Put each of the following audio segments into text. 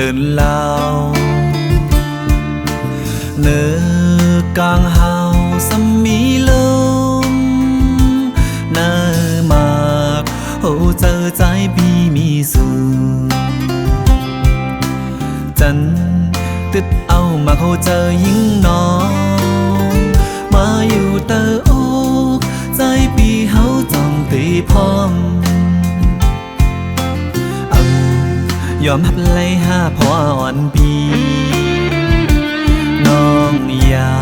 lớn lao nơ càng hào xăm mí lông nơ mạc hỗ trợ trái bi mi su chân tức ao mà hỗ trợ những nó màอยู่เตอโอกใจปีเฮาจ้องตีพร้อมยอมหับไล่ห้าพออ่อนปีน้องอย่า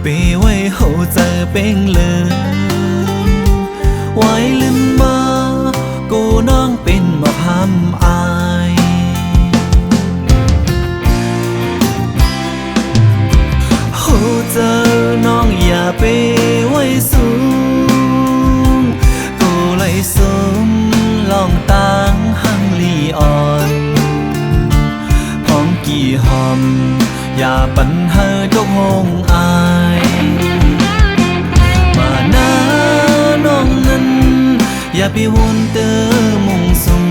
ไปไว้เขาเจอเป็นเลยไว้ลืมมากูน้องเป็นบ่พำอายเขาเจอน้องอย่าไปไว้สูงกูเลยสมลองตั้งหังลีอ่อนกี่หอมอย่าปัญหาจกหงอายมาหน้าน้องนั้นอย่าไปวนเตอมุงซุ่ม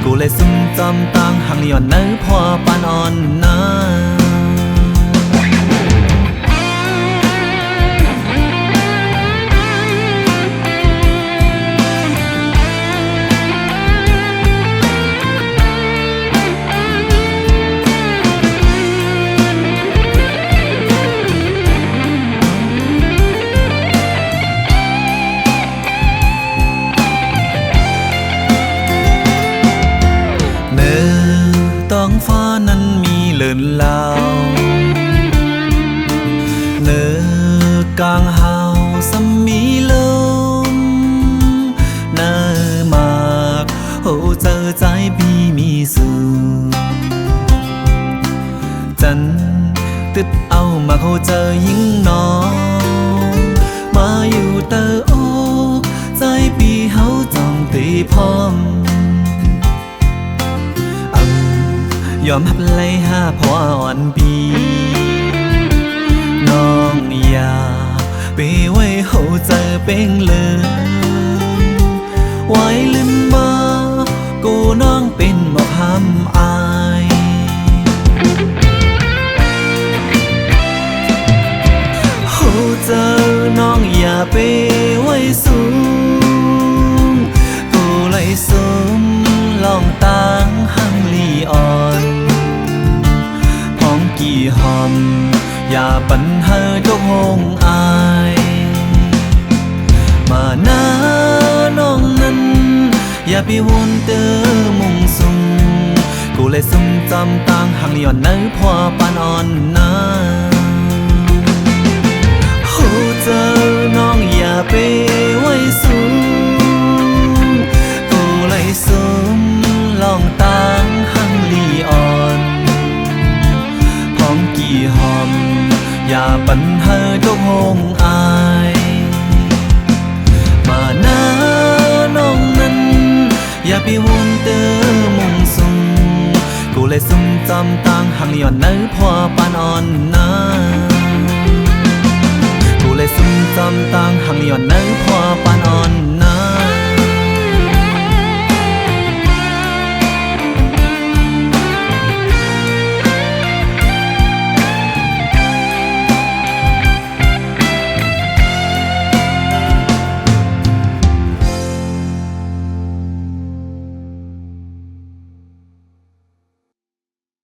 กูเลยซุ่มจำตั้งหังย้อนเนื้อพอปานอ่อนนาต้องฟ้านั้นมีเลินลาวเนื้อกลางหาวซ้ำมีลมเนื้อมากโหเจอใจบีมีสูจันตึดเอามาโหเจอยิ่งน้องมาอยู่เตอโอกใจปีเฮาจ้องตีพร้อมยอมหับไล่ห้าพออ่อนปีน้องอย่าไปไว้เขาเจอเป็นเลยไว้ลืมมากูน้องเป็นบ่พำอายเขาเจอน้องอย่าไปไว้สูงกูเลยสมลองตั้งหังลีอ่อนกี่หอมอย่าปัญหาจกหงอายมาหน้าน้องนั้นอย่าไปวนเตอมุงซุ่มกูเลยซุ่มจำตั้งหังย้อนเนื้อพอปานอ่อนนาหูเจอน้องอย่าไปไว้สูงกูเลยซุ่มลองตั้งหังลีอ่อนกี่หอมอย่าปัญหาจกหงอายมาหน้าน้องนั้นอย่าไปวนเตอมุงซุ่มกูเลยซุ่มจำตั้งหังย้อนเนื้อพอปานอ่อนนากูเลยซุ่มจำตั้งหังย้อนเนื้อพอปานอ่อนนา